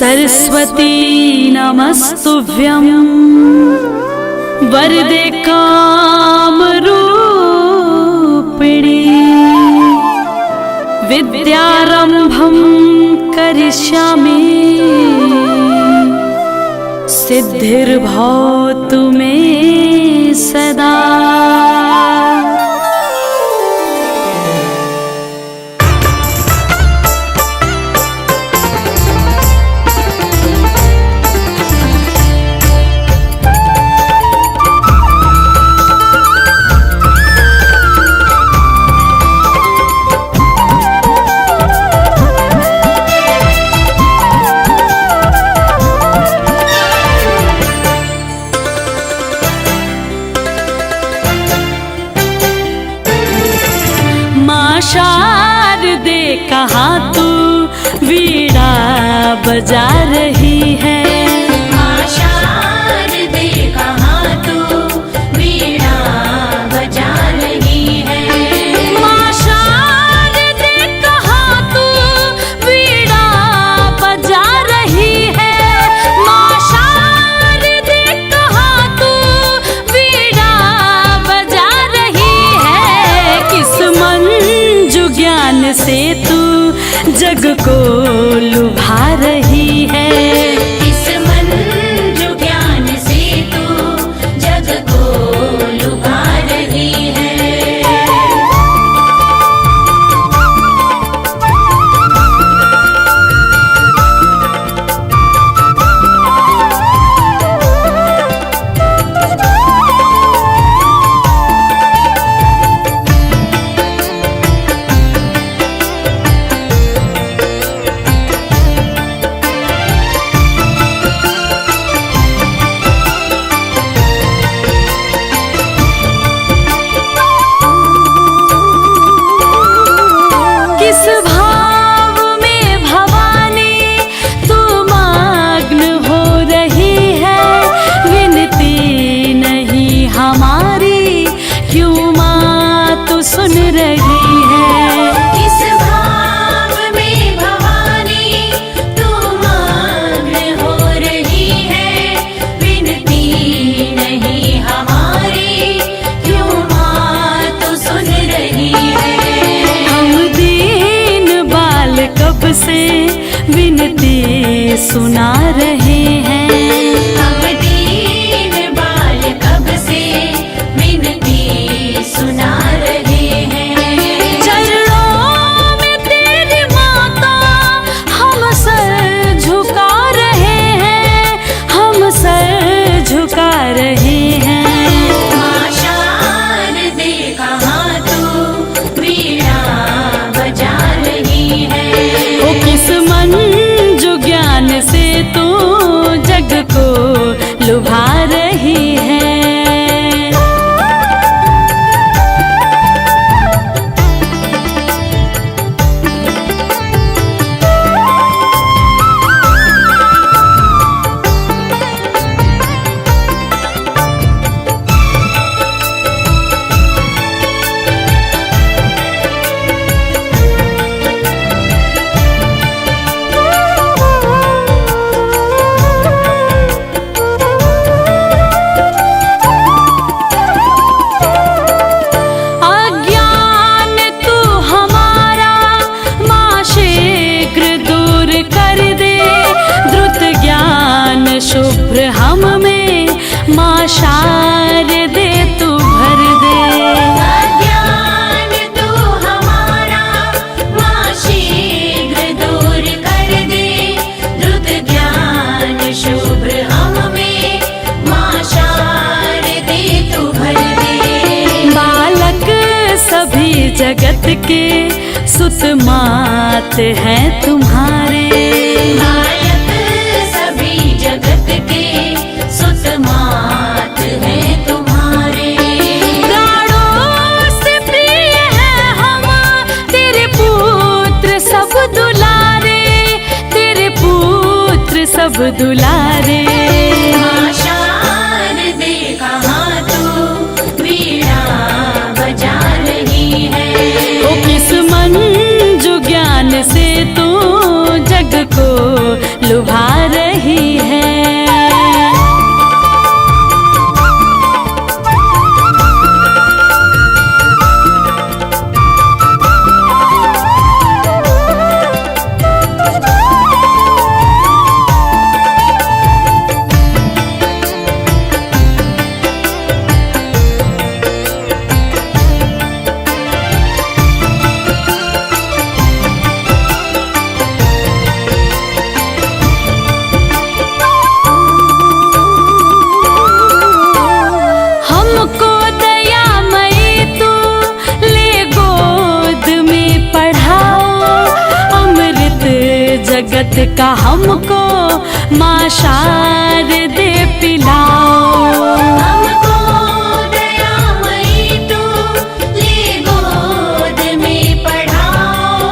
सरस्वती नमस्तुभ्यं वरदे कामरूपिणी विद्यारंभं करिष्यामि सिद्धिर्भवतु मे सदा। शारदे कहाँ तू वीणा बजा रही है। माँ शारदे कहाँ तू वीणा बजा रही है। माँ शारदे कहाँ तू वीणा बजा रही है। माँ शारदे कहाँ तू वीणा बजा रही है। किस मंजू ज्ञान से तू जग को लुभा रही है। इस मंजू ज्ञान से तू जग को लुभा रही है। किस भाव में भवानी तू मग्न हो रही है। विनती नहीं हमारी क्यों माँ तू सुन रही है। इस भाव में भवानी तू मग्न हो रही है। विनती नहीं हमारी क्यों माँ तू सुन रही है। हम दीन बाल कब से विनती सुना रहे हैं। हम दीन बाल कब से विनती सुना रहे हैं। चरणों में तेरी माता हम सर झुका रहे हैं। हम सर झुका रहे हैं। माँ शारदे कहाँ तू वीणा बजा रही है। ओ किस मंजू ज्ञान से तू जग को लुभा रही है। अज्ञान तू हमारा माँ शीघ्र दूर कर दे। द्रुत ज्ञान शुभ्र हम में माँ शारदे तू भर दे। अज्ञान तू हमारा माँ शीघ्र दूर कर दे। द्रुत ज्ञान शुभ्र हम में माँ शारदे तू भर दे। बालक सभी जगत के सुत मात हैं तुम्हारे। बालक सभी जगत के सुत मात हैं तुम्हारे। प्राणों से प्रिय है हम तेरे पुत्र सब दुलारे। तेरे पुत्र सब दुलारे। माँ शारदे कहाँ तू वीणा बजा रही है। ओ किस मंजू ज्ञान से तू जग को लुभा जगत का हमको माँ शारदे पिलाओ। हमको दयामयी तू ले गोद में पढ़ाओ।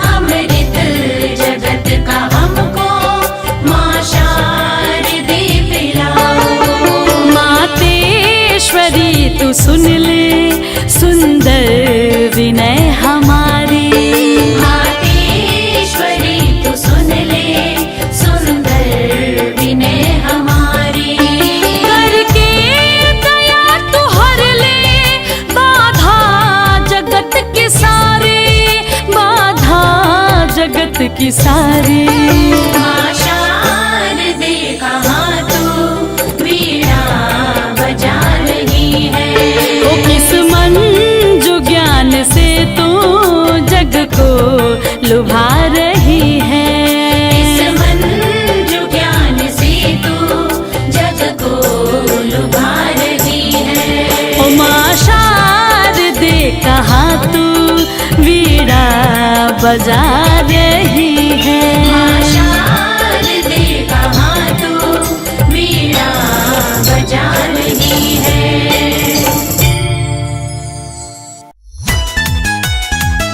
अमृत जगत का हमको माँ शारदे पिलाओ। मातेश्वरी तू सुन ले सुंदर विनय हमारी। मातेश्वरी तू सुन ले सुंदर विनय हमारी। करके दया तू हर ले बाधा जगत की सारी, बाधा जगत की सारी। माँ शारदे कहाँ तू वीणा बजा रही है। ओ किस मंजू ज्ञान से तू जग को लुभा रही है। इस मंजू ज्ञान से तू जग को लुभा रही है। ओ माँ शारदे कहाँ तू वीणा बजा रही है। माँ शारदे कहाँ तू वीणा बजा रही है।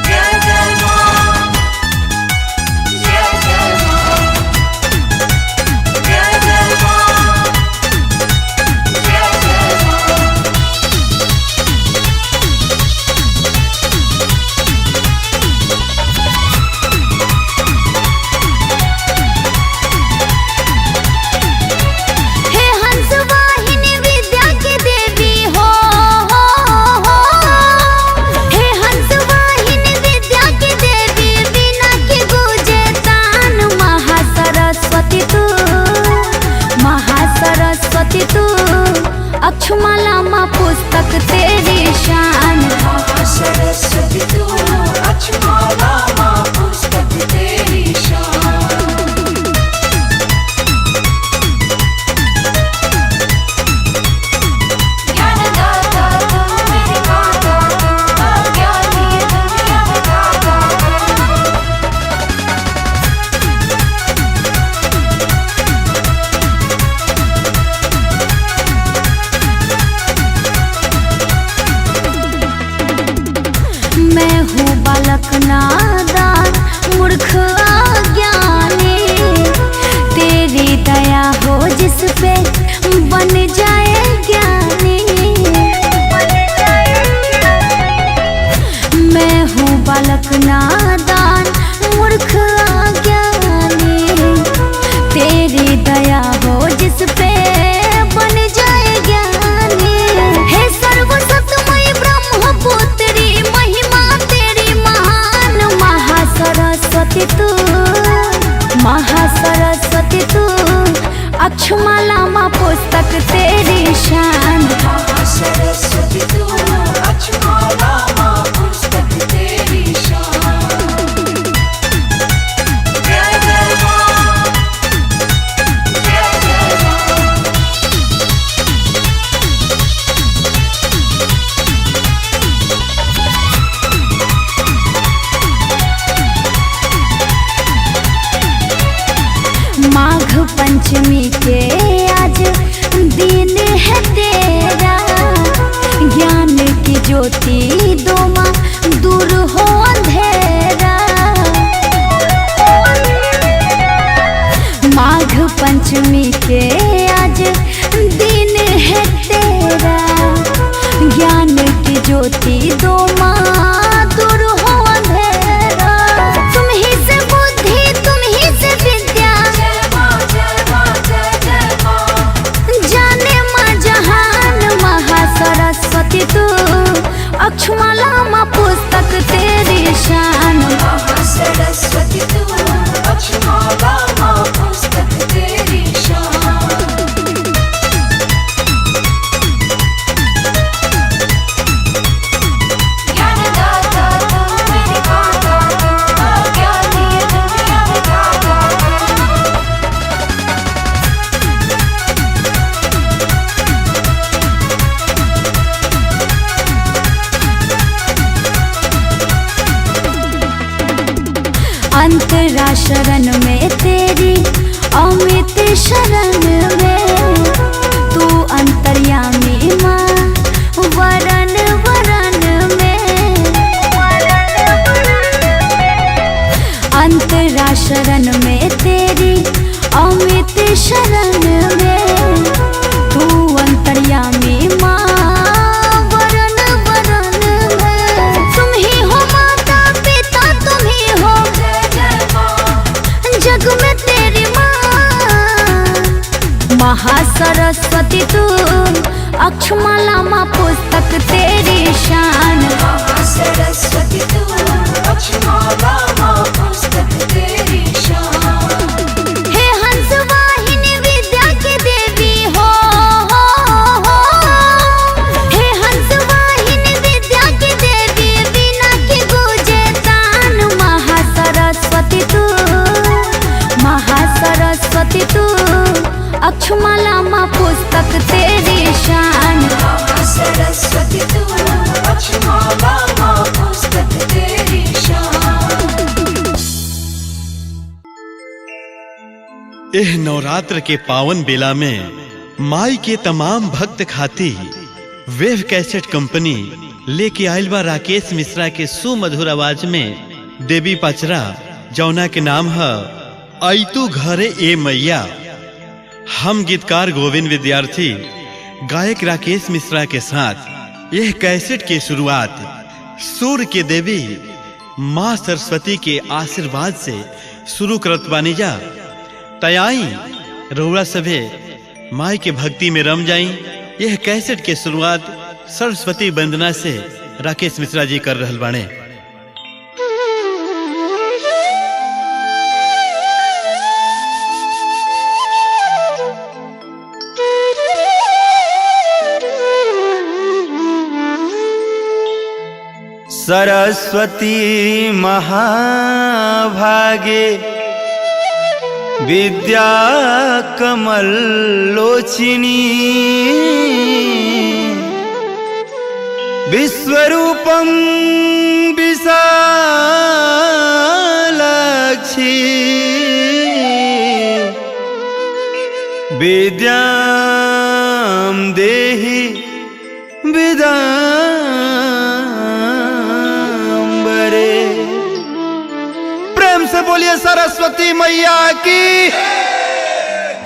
जय जय माँ, जय जय माँ, जय जय माँ, जय जय माँ। हे हंस वाहिनी विद्या की देवी हो, हे हंस वाहिनी विद्या की देवी, वीणा की गूंजे तान। महासरस्वती तू, महासरस्वती तू, अक्षमाला माँ पुस्तक तेरी शान। सरस्वती तू अक्षमाला माँ पुस्तक तेरी शान। ज्ञानदाता तू मेरे माता तू, अज्ञानी दुनिया बताता तू। मैं हूँ बालक नादान, मूर्ख अज्ञानी। तेरी दया हो जिस पे बन जाए ज्ञानी। मैं हूँ बालक नादान, मूर्ख अज्ञानी। तेरी दया हो जिस पे बन जाए ज्ञानी। हे सर्वसतमयी ब्रह्मपुत्री, महिमा तेरी महान। महासरस्वती तू, महासरस्वती तू, अक्षमाला माँ पुस्तक तेरी शान। सरस्वती तू अक्षमाला माँ पुस्तक तेरी शान। जय जय माँ, जय जय माँ। माघ पंचमी के आज दिन है तेरा, ज्ञान की ज्योति दो माँ दूर हो अंधेरा। माघ पंचमी के आज दिन है तेरा, ज्ञान की ज्योति दो माँ दूर हो अंधेरा। तुम ही से बुद्धि, तुम ही से विद्या, जय माँ, जय माँ, जय जय माँ। जाने माँ जहान। महासरस्वती तू, अक्षमाला माँ पुस्तक तेरी शान। सरस्वती तू अक्षमाला माँ पुस्तक तेरी शान। शरण में तेरी अमित शरण में, तू अंतर्यामी माँ वरण वरण में, अंतरा शरण में तेरी अमित शरण में, तू अंतर्यामी माँ वरण वरण में। तुम ही हो माता पिता, तुम ही हो जय जय माँ। जग में तेरी माँ। महासरस्वती तू, अक्षमाला माँ पुस्तक तेरी शान। सरस्वती तू, अक्षमाला माँ पुस्तक तेरी शान। हे हंस वाहिनी विद्या की देवी हो, हे हंस वाहिनी विद्या की देवी, वीणा की गूंजे तान। महासरस्वती तू, महासरस्वती तू, अक्षमाला माँ पुस्तक तेरी शान। सरस्वती तू, अक्षमाला माँ पुस्तक तेरी शान। एह नवरात्र के पावन बेला में माई के तमाम भक्त खाती वेव कैसेट कंपनी लेके आइल बा राकेश मिश्रा के सुमधुर आवाज में देवी पचरा, जौना के नाम है आइतू घरे ए मैया। हम गीतकार गोविंद विद्यार्थी गायक राकेश मिश्रा के साथ यह कैसेट की शुरुआत सूर्य के देवी माँ सरस्वती के आशीर्वाद से शुरू करत बानी जा। तयाई रउरा सभे माई के भक्ति में रम जाई। यह कैसेट के शुरुआत सरस्वती वंदना से राकेश मिश्रा जी कर रहल बाणे। सरस्वती महाभागे विद्या कमल लोचिनी, विश्वरूपं विशालाक्षी, विद्यां देहि विदाम्बरे। प्रेम से बोलिए सरस्वती मैया की।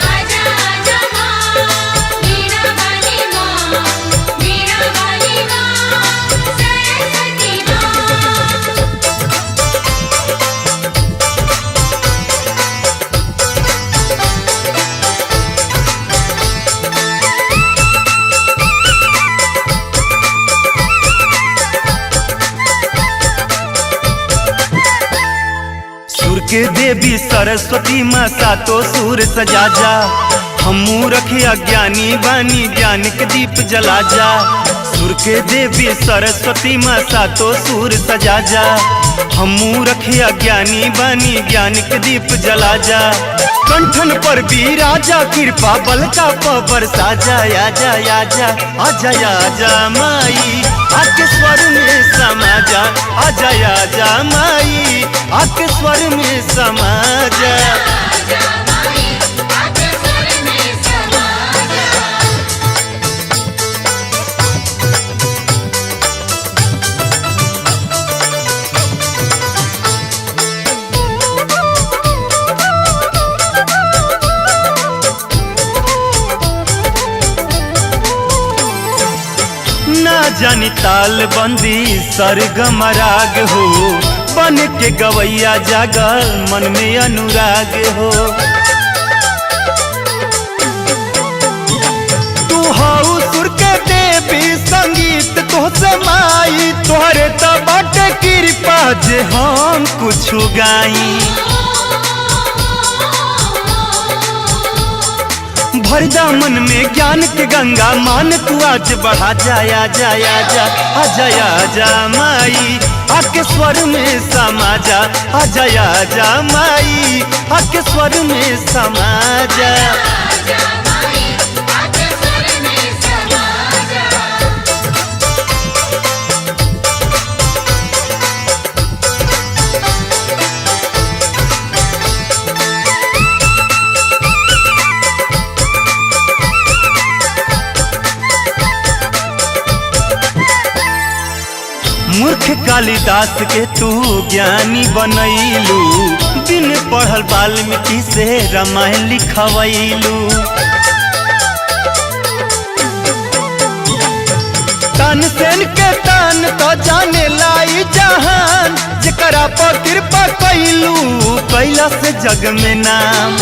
आजा आजा माँ, वीणा वाली माँ, वीणा वाली माँ, सरस्वती माँ। सुर के देवी सरस्वती माँ सातो सुर सजा जा, हमू रखे अज्ञानी बानी ज्ञान के दीप जला जा। सुर के देवी सरस्वती माँ सातो सुर सजा जा, हमू रखे अज्ञानी बानी ज्ञान के दीप जला जा। कंठन पर भी राजा कृपा बल का पवर साजा। आजा आजा आजा आजा माई, आके स्वर में समा जा। आजा आजा माई, आके स्वर में समा जा। आजा माई, आके स्वर में समा जा। ना जानी ताल बंदी सरगम राग हो, बन के गवैया जागल मन में अनुराग हो। तू हाउ सुर के देवी संगीत तोहसे माई, तोहरे त बाटे कृपा जे हम कुछ गाई। भर दामन में ज्ञान के गंगा मान तू आज बढ़ा जाया जाया जा। आजा आजा माई, आके स्वर में समा जा। आजा आजा माई, आके स्वर में समा जा। आजा माई, आके स्वर में समा जा। कालिदास के तू ज्ञानी बनैलू, बिन पढ़ल वाल्मीकि से रामायण लिखवैलू। तानसेन के तान तो जाने लाई जहान, जेकरा पर कृपा कैलू कैला से जग में नाम।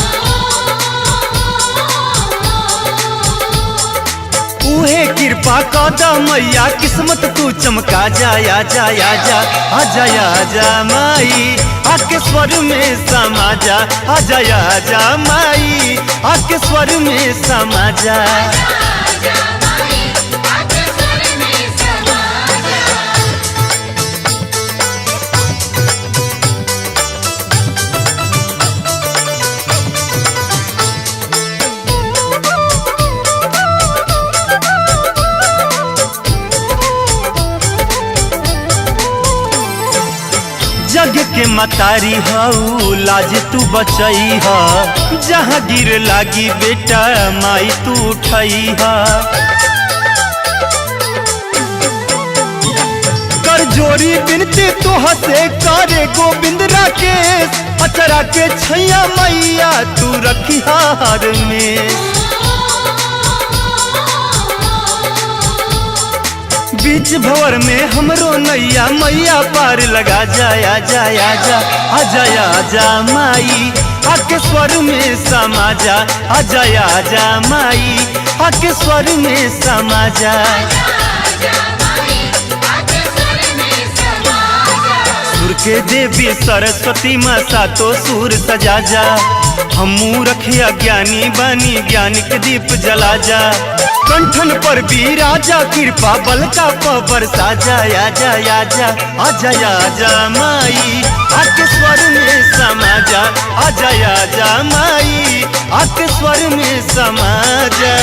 उहे कृपा कदा मैया किस्मत तू चमका जाया जाया जा आ जाया जा माई आके स्वर में समा जा आ जाया जा माई आके स्वर में समा जा। जग के मतारी हऊ लाज तू बचई हा, जहाँ गिर लागी बेटा माई तू उठई हा। कर जोरी बिनती तू हसे करे गोविंद राकेश, अचरा के छैया मैया तू रखी हार में। बीच भंवर में हमरो नैया मैया पार लगा जाया जाया जा आ जाया जा माई आके स्वर में समा जा आ जाया जा माई आके स्वर में समा जा। सुर के देवी सरस्वती माँ सातो सुर सजा जा, हमू रखिया ज्ञानी बानी ज्ञान के दीप जला जा। कंठन पर भी राजा कृपा बल का बरसा जाया जाया जा आ जाया जा माई आके स्वर में समा जा आ जाया जा माई आके स्वर में समा जा।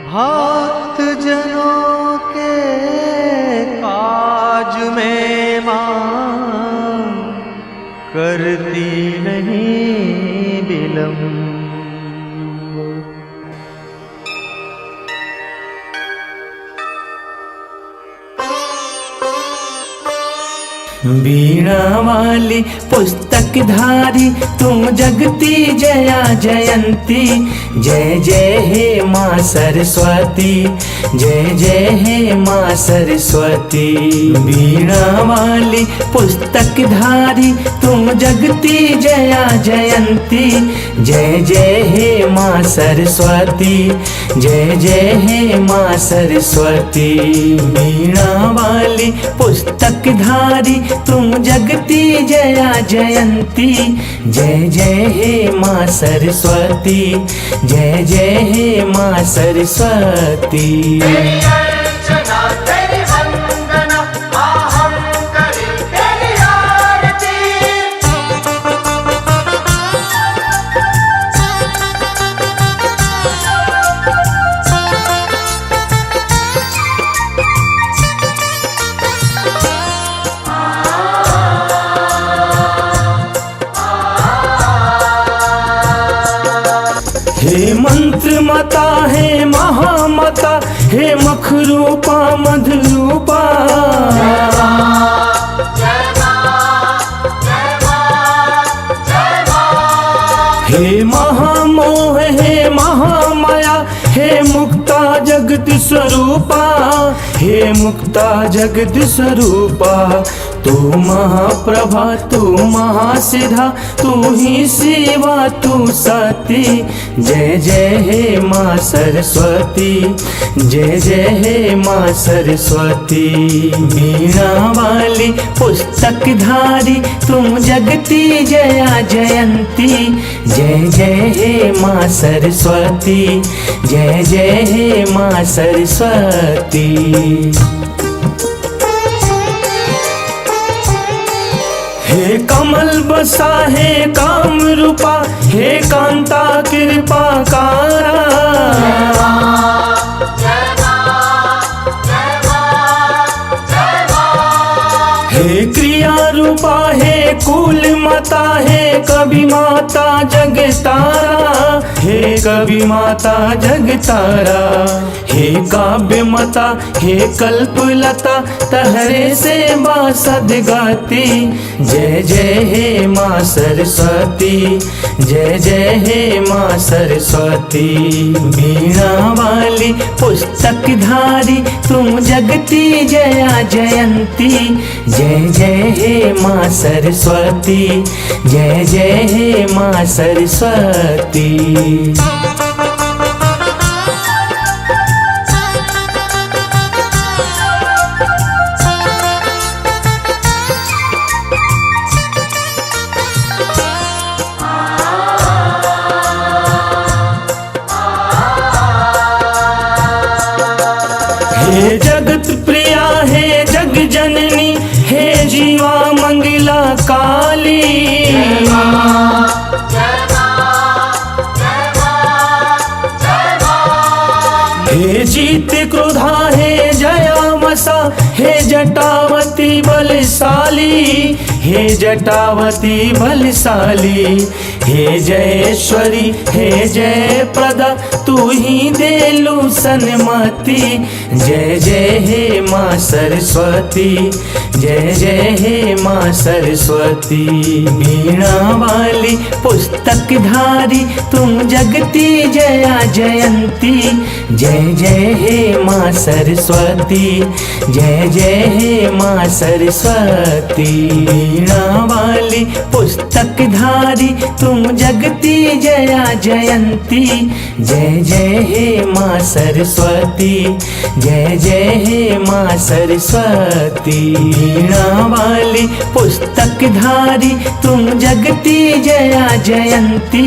भक्त जनों के काज में मां करती नहीं विलम्ब। वीणा वाली पुस्तक धारी तुम जगती जया जयंती, जय जय हे माँ सरस्वती, जय जय हे माँ सरस्वती। वीणा वाली पुस्तक धारी तुम जगती जया जयंती, जय जय हे माँ सरस्वती, जय जय हे माँ सरस्वती। वीणा वाली पुस्तक धारी तुम जगती जया जयंती, जय जय हे माँ सरस्वती, जय जय हे माँ सरस्वती। हे मंत्र माता हे महामाता, हे मखरूपा मधुरूपा। हे महामाता महामोह हे महामाया हे मुक्ता जगत स्वरूपा हे मुक्ता जगत स्वरूपा तू महाप्रभा तू महासिद्धा तू ही शिवा तू सती जय जय हे माँ सरस्वती जय जय हे माँ सरस्वती वीणा वाली पुस्तक धारी तुम जगती जया जयंती जय जय हे माँ सरस्वती जय जय हे माँ सरस्वती। हे कमल बसा हे काम रूपा हे कांता कृपा कारा हे क्रिया रूपा हे कुल माता हे कवि माता जगतारा हे कवि माता जगतारा हे काव्य माता हे कल्पलता तहरे से बासद गाती जय जय हे माँ सरस्वती जय जय हे माँ सरस्वती वीणा वाली पुस्तक धारी तुम जगती जया जयंती जय जय हे माँ सरस्वती जय जय हे माँ सरस्वती। हे जगत प्रिया हे जग जननी हे जीवा मंगला काली हे जीत क्रोधा हे जया मसा हे जटावती बलशाली हे जटावती बलशाली हे जयेश्वरी हे जय प्रदा तू ही देलू सन्मति जय जय हे माँ सरस्वती जय जय हे माँ सरस्वती वीणा वाली पुस्तक धारी तुम जगती जया जयंती जय जय हे माँ सरस्वती जय जय हे माँ सरस्वती वीणा वाली पुस्तक धारी तुम जगती जया जयंती जय जय हे माँ सरस्वती जय जय हे माँ सरस्वती वीणा वाली पुस्तक धारी तुम जगती जया जयंती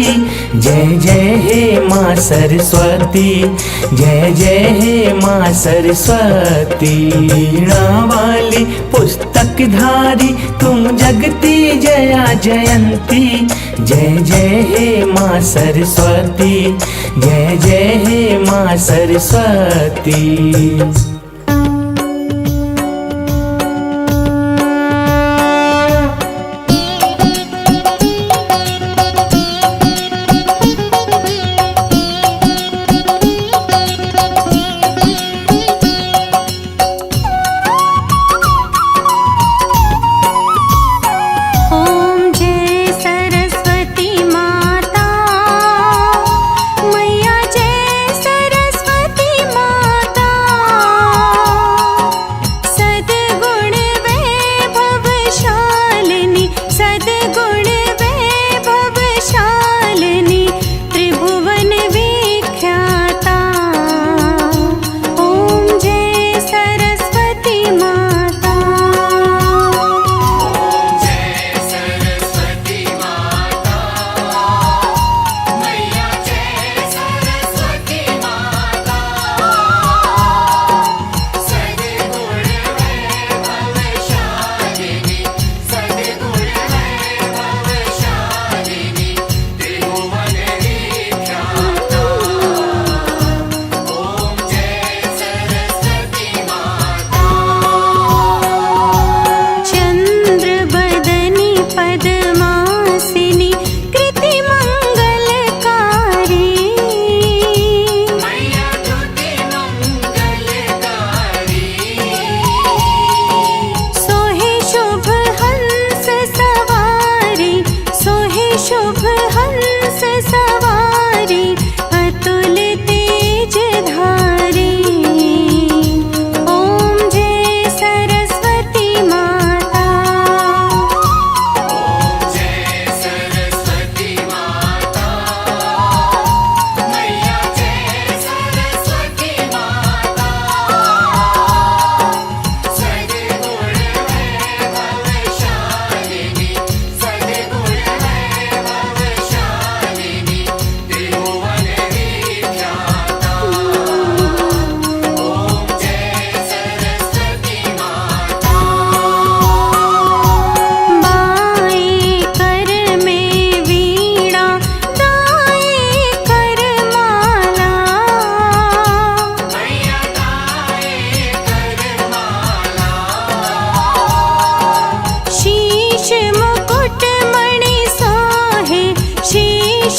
जय जय हे माँ सरस्वती जय जय हे माँ सरस्वती वीणा वाली पुस्तक धारी तुम जगती जया जयंती जय जय हे माँ सरस्वती जय जय हे माँ सरस्वती। ओम जय सरस्वती माता मैया जय सरस्वती माता सद्गुण वैभवशालिनी सद्गुण वैभवशालिनी त्रिभुवन विख्याता ओम जय सरस्वती माता सरस्वती माता मैया जय सरस्वती माता सद्गुण वैभवशालिनी सद्गुण वैभवशालिनी त्रिभुवन विख्याता ओम जय सरस्वती माता चंद्रबदनी पद्मासिनी कृति मंगलकारी मैया तुति मंगलकारी सोहे शुभ हंस सवारी सोहे शुभ हंस सवारी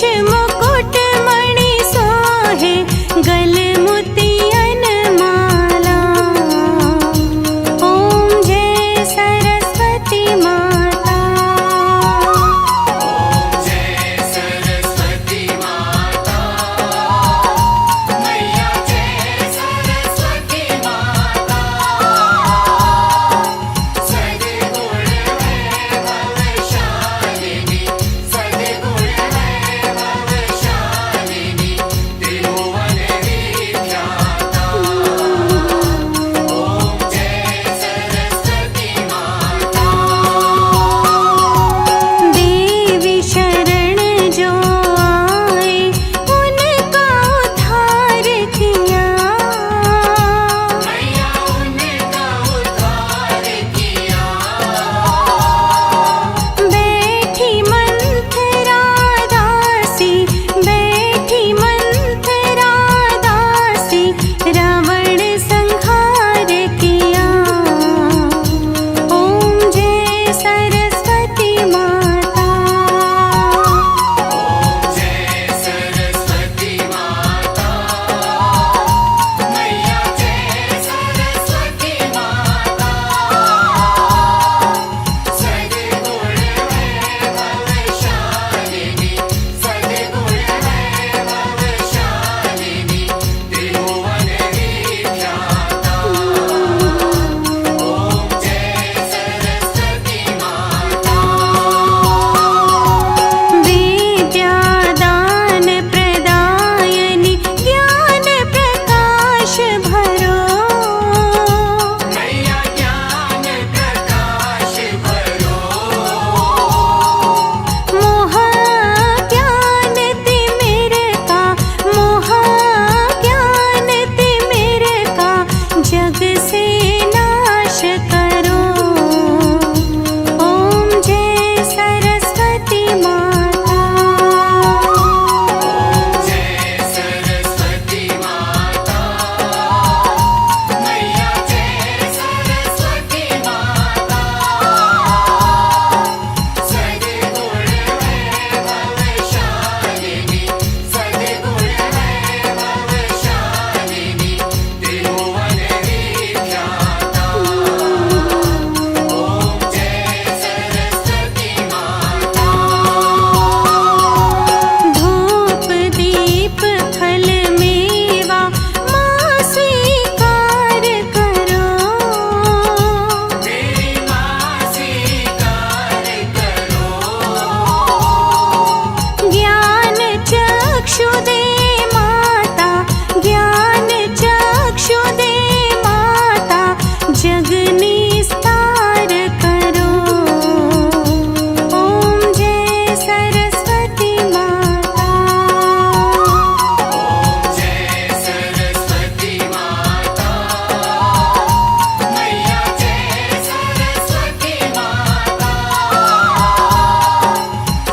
मुकुट मणि सोहे गल मोतियन माला। ओम जय सरस्वती माता। जय सरस्वती माता मैया जय सरस्वती माता। सद्गुण वैभवशालिनी सद्गुण वैभवशालिनी त्रिभुवन विख्याता। ओम जय सरस्वती माता। देवी शरण जो आए उनका उद्धार किया। मैया उनका उद्धार किया। बैठी मंथरा दासी बैठी मंथरा दासी रावण संहार किया। ओम जय सरस्वती माता। जय सरस्वती माता मैया जय सरस्वती माता। सद्गुण वैभवशालिनी सद्गुण वैभवशालिनी त्रिभुवन विख्याता। ओम जय सरस्वती माता। विद्यादान प्रदायनि ज्ञान प्रकाश भरो। मैया ज्ञान प्रकाश भरो। मोह ज्ञान तिमिर का मोह ज्ञान तिमिर का जग से नाश करो। ओम जय सरस्वती माता। जय सरस्वती माता मैया जय सरस्वती माता। सद्गुण वैभवशालिनी सद्गुण वैभवशालिनी त्रिभुवन विख्याता। ओम जय सरस्वती माता। धूप दीप फल मेवा माँ स्वीकार करो। मेरी माँ स्वीकार करो। ज्ञान चक्षु दे माता ज्ञान चक्षु दे माता जग निस्तार करो। ओम जय सरस्वती माता। जय सरस्वती माता मैया जय सरस्वती माता।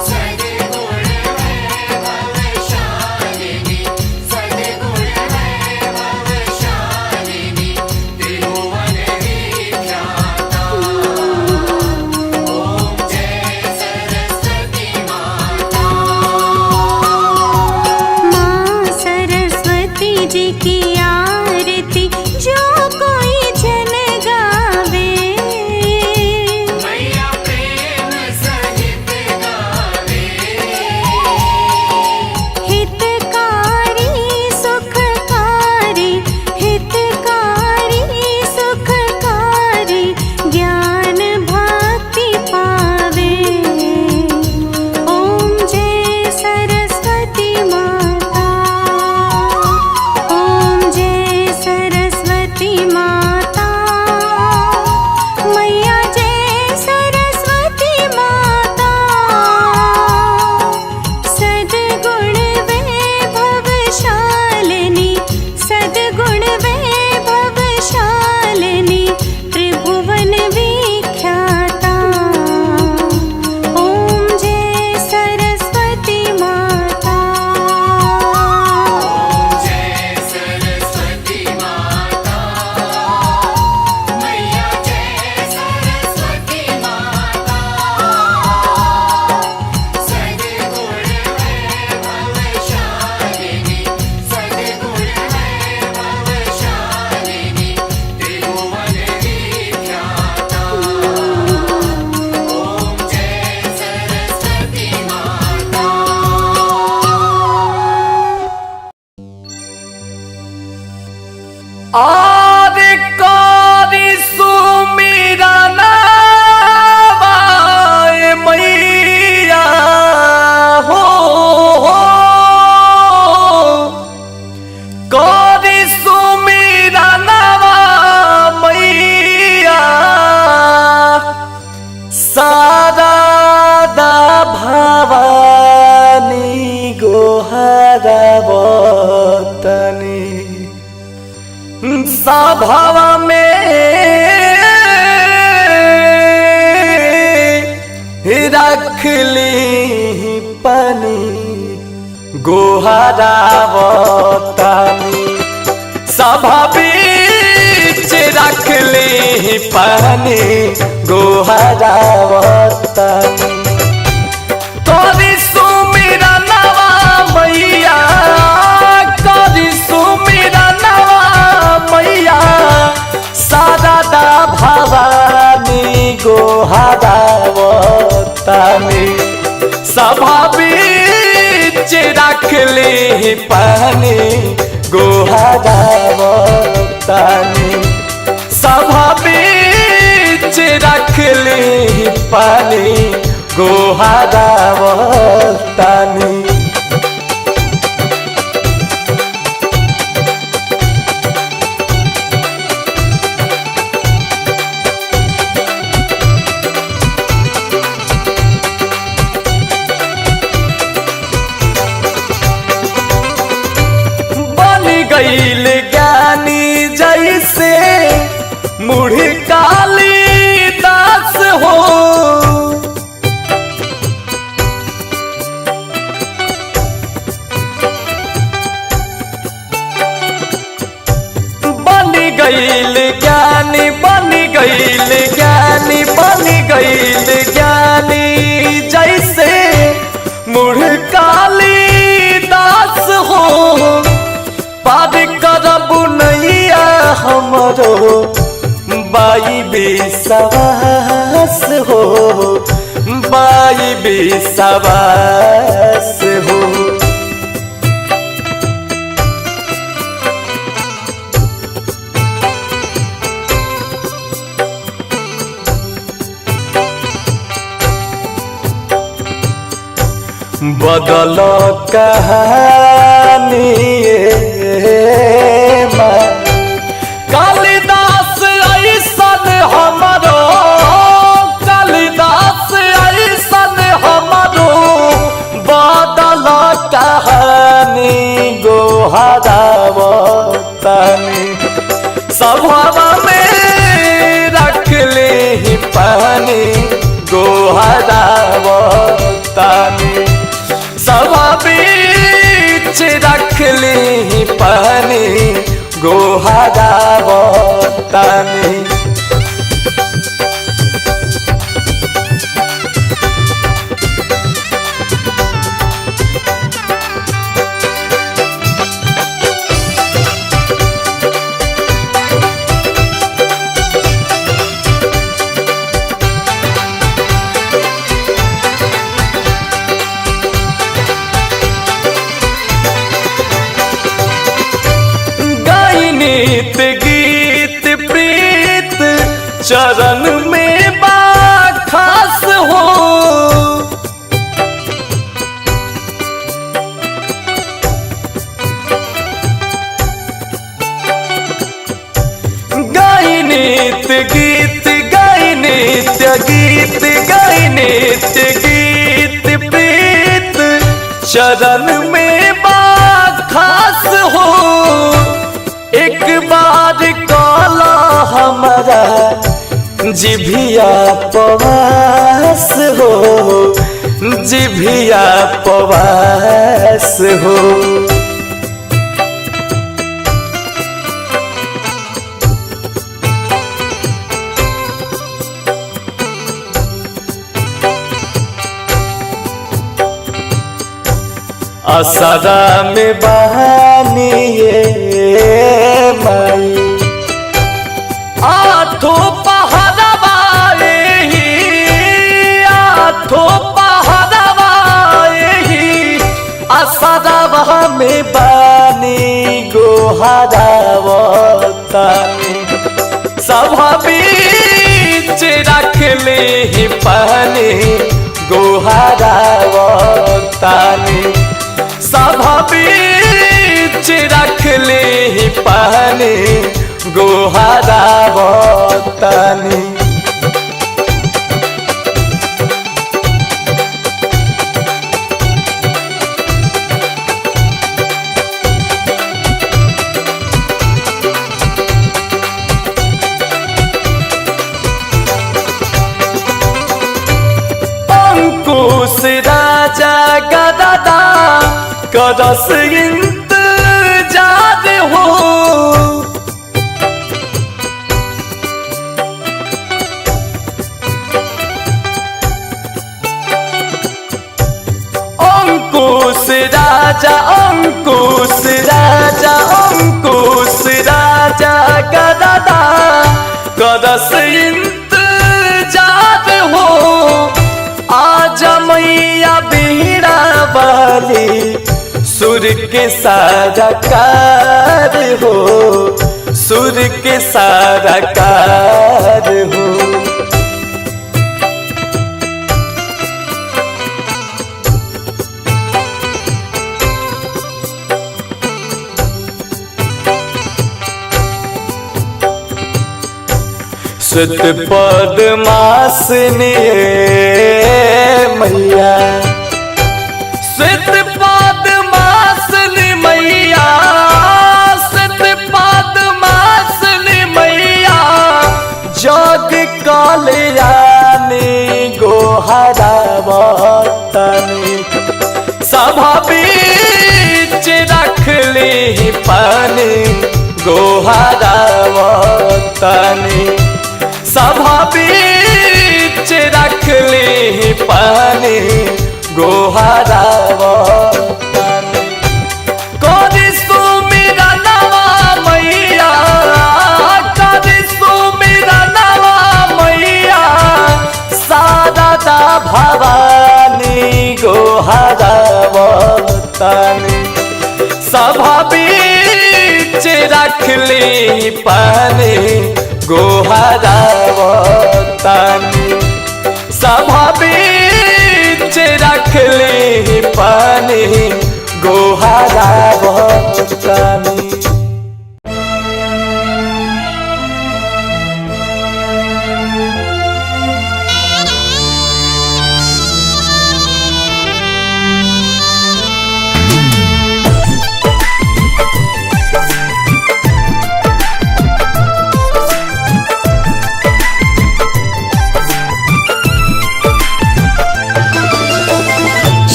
सद्गुण वैभवशालिनी सद्गुण वैभवशालिनी त्रिभुवन विख्याता। ओम जय सरस्वती माता। माँ सरस्वती जी की आरती जो कोई जन गावे। मैया प्रेम सहित गावे। हितकारी सुखकारी हितकारी सुखकारी ज्ञान भक्ति पावे। ओम जय सरस्वती माता। ओम सभावा में रख ली पानी गोहरावतानी सभा बीच रख ली पानी गोहरावतानी करी सुमिरा नवा मैया करी सुमिरा नवा मैया शारदा भवानी गोहरावतानी सभा बीच रख ली पानी गोहरावतानी सभा बीच रख ली पानी गोहरावतानी गईल ज्ञानी जैसे मुढ़ी काली दास हो बनी गईल ज्ञानी बनी गईल ज्ञानी बनी गईल ज्ञानी जैसे मुढ़ काली दास हो पार करबु नैया हमरो बाई विश्वास हो बाई विश्वास हो बदल कहानी कालिदास ऐसन हमरो कालिदास ऐसन हमरो बदल कहानी गोहरावतानी सभा में रख ली पानी गोहरावतानी सभा बीच रख ली पानी गोहरावतानी गीत गीत प्रीत चरण में बाखास हो गाई नित्य गीत गाई नित्य गीत गाई नित्य गीत प्रीत चरण में बाखास हो एक बार काला हमारा जिभिया पवास हो जिभिया पवास हो असरा में बहानी माई आठो पहरवाए आठो पहरवाए असरा में बानी गोहरावतानी सभा बीच रख ली पानी गोहरावतानी सभा बीच रख ली पानी गोहरावतानी गदादा करस इंतजार हो। अंकुश राजा अंकुश राजा अंकुश राजा गदादा करस इंतजार हो। आजा मैया बीड़ा वाली सुर के सारा कार हो, सुर के सारा कार हो। श्वेत पद्मासनी मैया, श्वेत पद्मासनी मैया, श्वेत पद्मासनी मैया, जग कल्याणी गोहरावतनी। सभा बीच रखली पानी गोहरावतनी। सभा बीच रखली पानी गोहरावतनी। करी सुमिरा नवा मैया, करी सुमिरा नवा मैया, शारदा भवानी गोहरावतनी। सभा बीच रखली पानी गोहरावतनी। सभा बीच रखली पानी गोहरावतनी।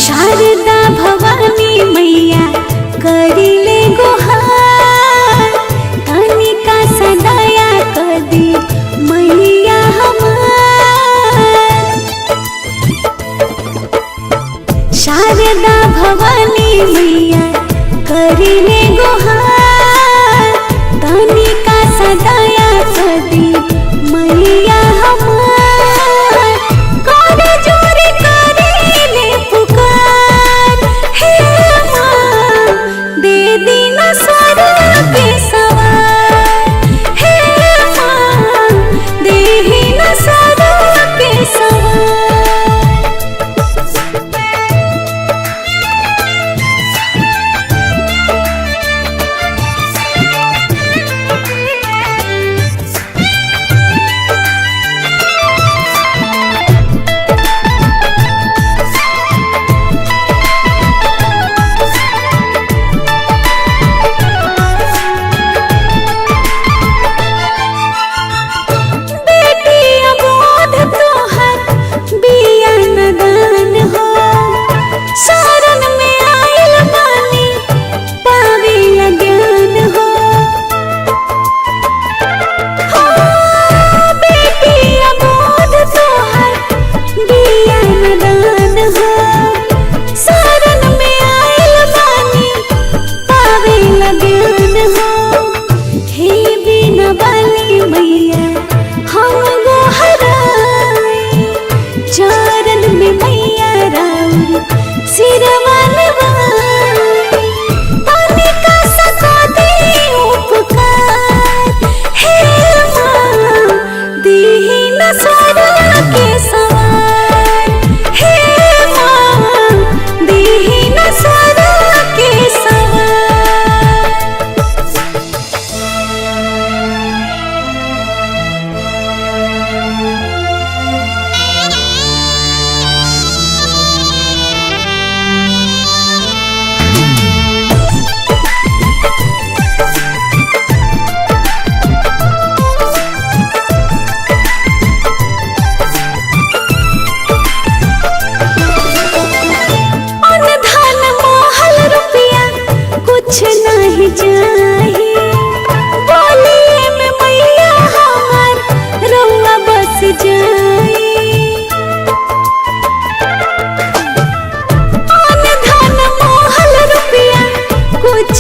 शारदा भवानी मैया करिले गुहार।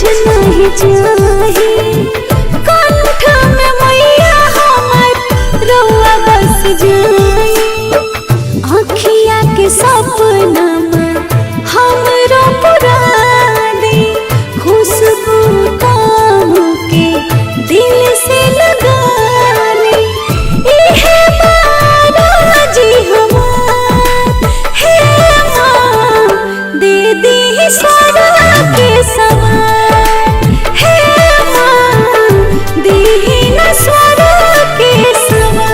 कुछ नहीं चाहिए, कंठ में मैया हमर रउआ बस जाई। आँखिया के सपना में हमरा पुरा दे, खुशबू काम के दिल से लगा ले। इहे बारा जी हमार हे माँ, दे दी सारा के सवार हे माँ, दी न सारा के सवार।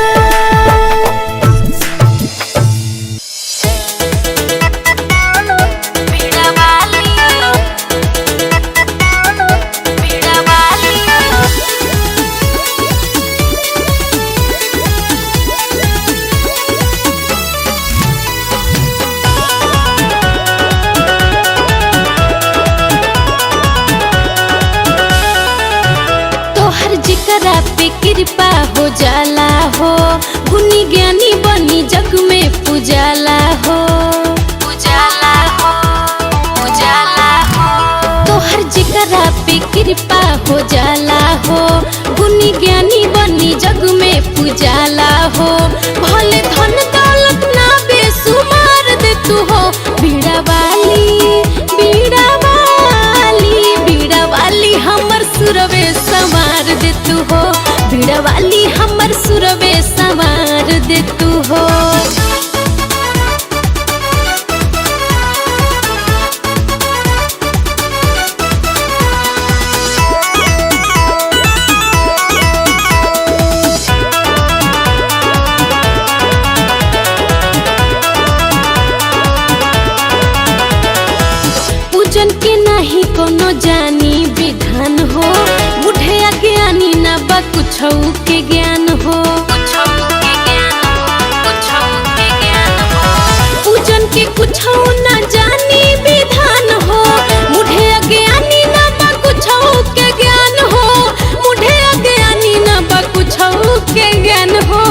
जिकरा पे कृपा हो जाला हो, गुनी ज्ञानी बनी जग में पुजाला हो, पुजाला हो, पुजाला हो। तोहर जिकरा पे कृपा हो जाला हो, गुनी ज्ञानी बनी जग में पुजाला हो। भले धन दौलत ना बेसुमार दे तू हो, बीड़ा वाली, बीड़ा वाली, बीड़ा वाली हमर सुरवे संवार दे तू हो, बीड़ा वाली हमर सुरवे संवार दे तू हो। पूजन के नहीं कोनो जानी विधान हो, बुढ़े अज्ञानी ना बा कुछौ के ज्ञान हो, पूजन के कुछौ ना जानी विधान हो, बुढ़े अज्ञानी ना बा कुछौ के ज्ञान हो, बुढ़े अज्ञानी ना बा कुछौ के ज्ञान हो।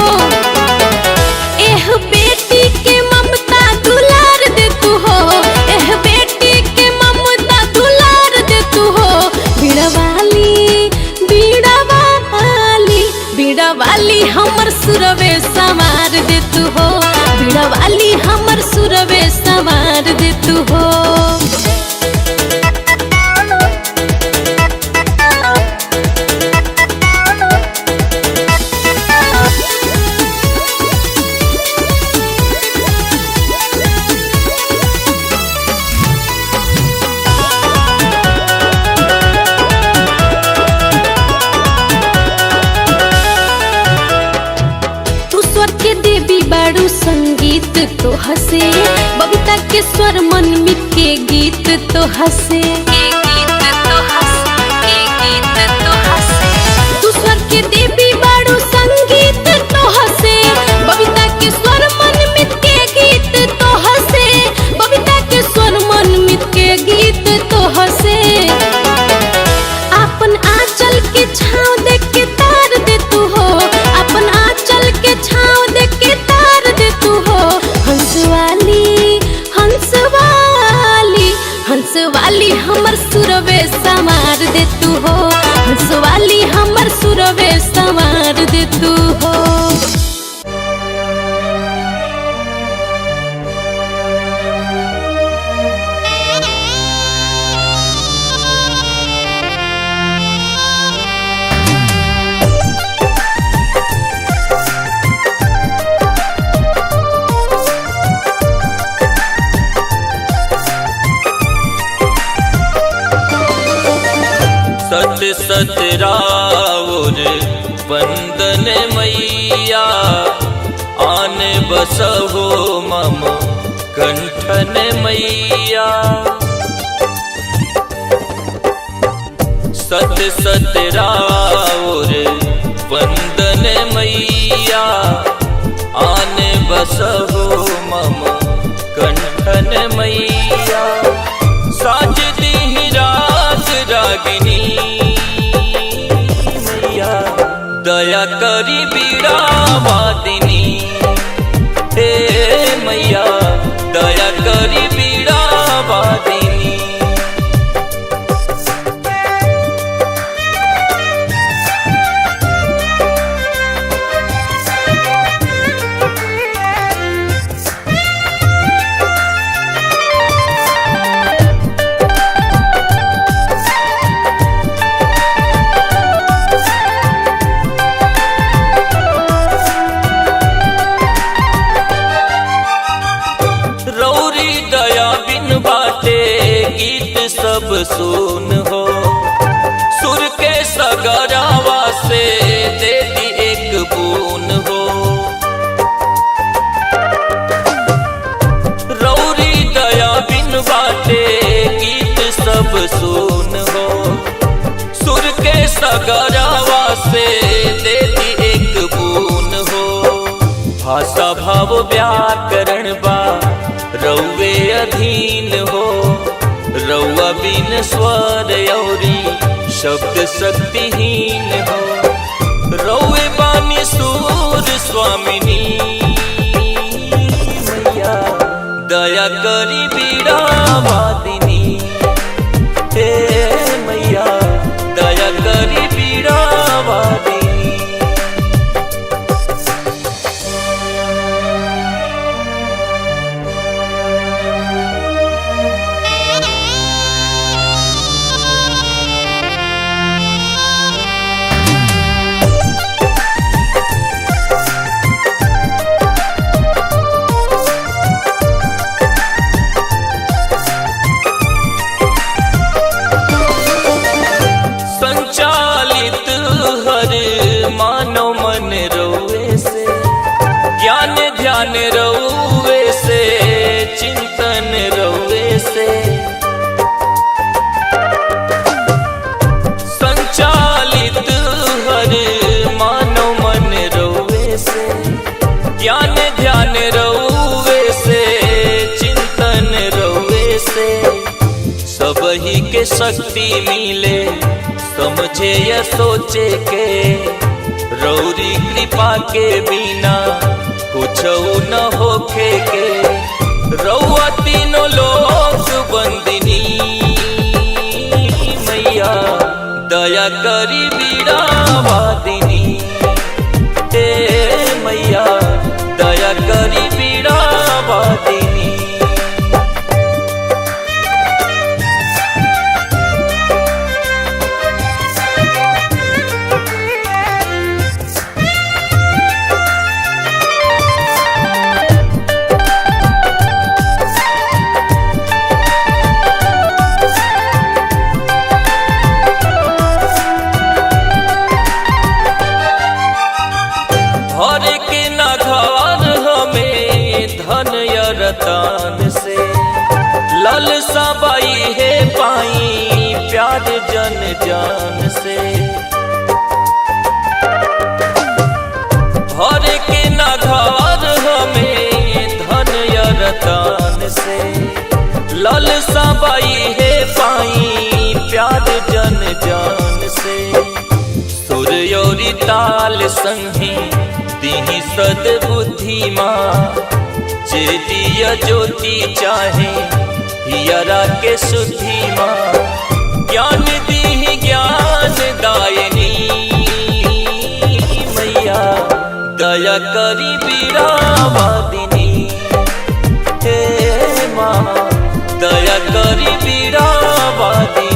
एह बेटी के ममता दुलार दे तू हो, एह बेटी के ममता दुलार दे तू हो। बीड़ा वाली, बीड़ा वाली, बीड़ा वाली हमर सुरवे संवार दे तू हो, बीड़ा वाली हमर सुरवे संवार दे तू हो। बाड़ू संगीत तो हसे, बबीता के स्वर मनमित के गीत तो हसे, तू स्वर के देवी बाड़ू संगीत तो हसे, बबीता के स्वर मनमित के गीत तो हसे, बबीता के स्वर मनमित के गीत तो हसे। अपन आंचल के छाँव दे के तार दे तू हो, अपन आंचल के छाँव दे के तार दे तू हो। हंसवाली, हंसवाली, हंसवाली हमर सुरवे संवार दे तू हो, हंसवाली हमर सुरवे संवार दे तू हो। सत सत राउर वंदन मैया, आने बसहो मम कंठन मैया। सत सत राउर वंदन मैया, आने बसहो मम कंठन मैया। साज दी रास रागिनी मैया, दया करी बीड़ा वादिनी। हे मैया दया करी बीड़ा वादिनी। सब सुन हो। सुर के सगरावा से दे दी एक बून हो। रौरी दया बिन बाटे गीत सब सुन हो। सुर के सगरावा से दे दी एक बून हो। भाषा भाव व्याकरण बा रौवे अधीन हो। रौआ बिन स्वर औरी शब्द शक्तिहीन हो। रौवे बानी सूर स्वामिनी मैया दया करी बीड़ा वादिनी। हे मैया दया करी बीड़ा वादिनी। संचालित हर मानव मन रौवे से। ज्ञान ध्यान रौवे से। चिंतन रौवे से। संचालित हर मानव मन रौवे से। ज्ञान ध्यान रौवे से। चिंतन रौवे से। सबही के शक्ति मिले समझे या सोचे के। रौरी कृपा के बिना कुछ न होखे के। रौआ तीनों लोक बंदिनी मैया दया करी बीड़ा वादिनी। हे मैया दया करी बीड़ा वादिनी। हर के न घर हमें धन या रतन से। लालसा बाई है पाई प्यार जन जान से। हर के न घर हमें धन या रतन से। लालसा बाई है पाई प्यार जन जान से। सुर योरी ताल संगी दीही सद्बुद्धि माँ। जे दिया ज्योति चाहे हियरा के शुद्धि माँ। ज्ञान दीही ज्ञान दायनी मैया दया करी बीड़ा वादिनी। हे माँ दया करी बीड़ा वादिनी।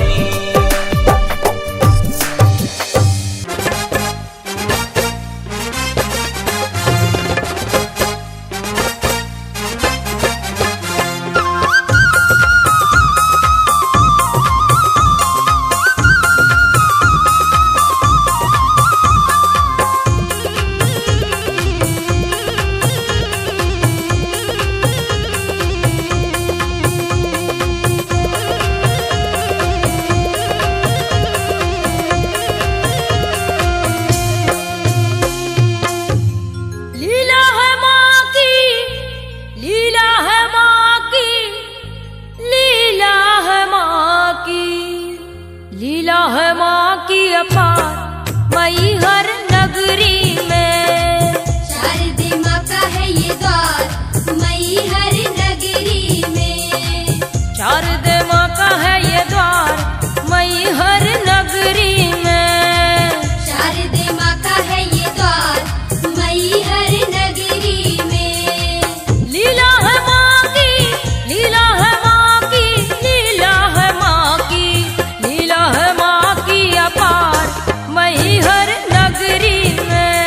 लीला है माँ की अपार मई हर नगरी में। शारदे माँ का है ये द्वार मई हर नगरी में। शारदे माँ का है ये द्वार मई हर नगरी में। शारदे माँ का है ये द्वार मई हर नगरी में। लीला है माँ की, लीला है माँ की, लीला है माँ की, लीला है माँ की अपार मई हर नगरी में।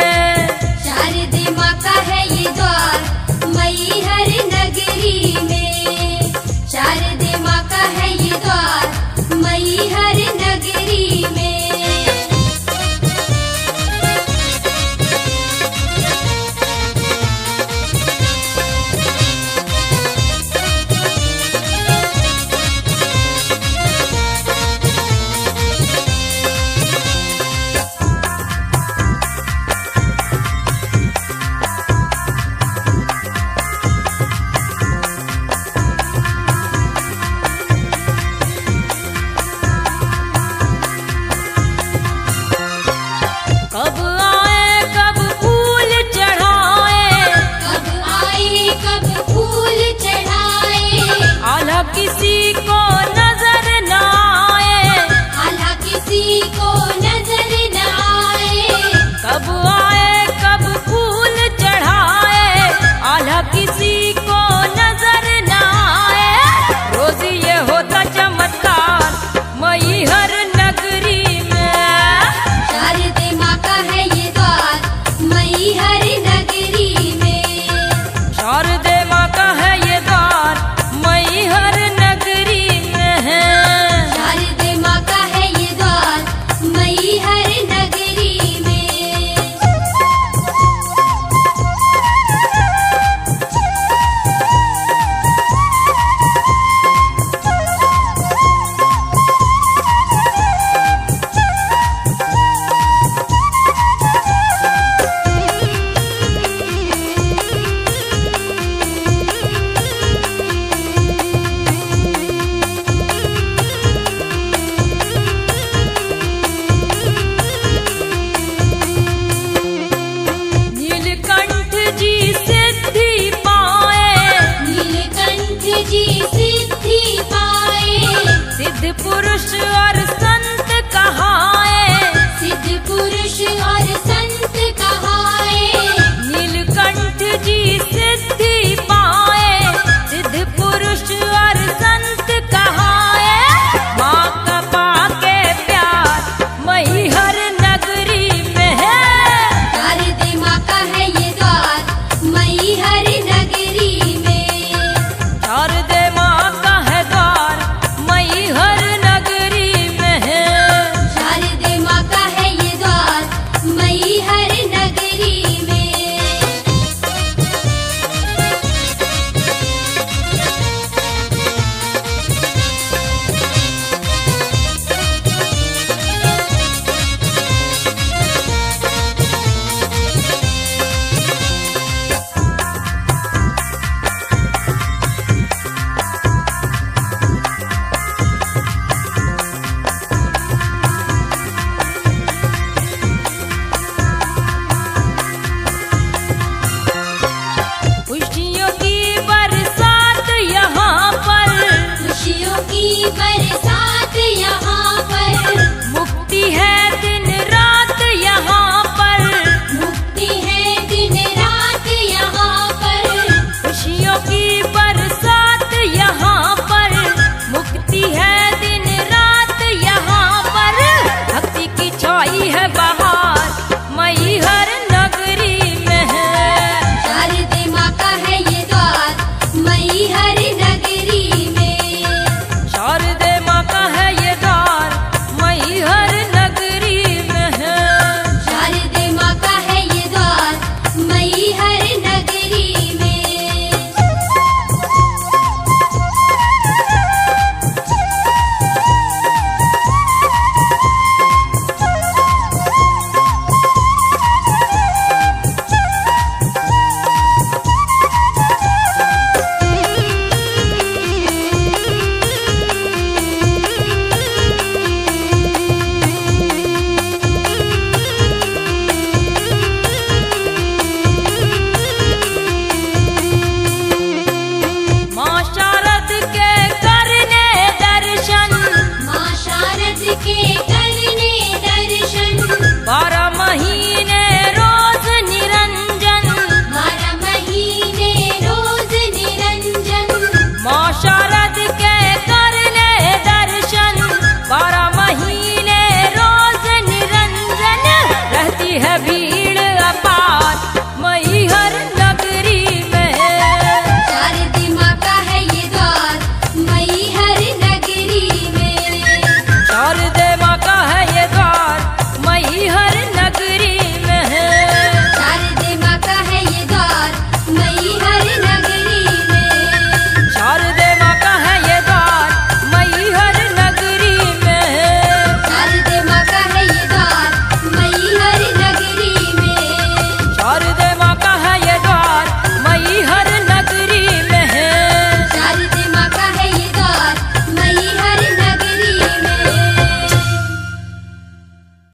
पुरुष और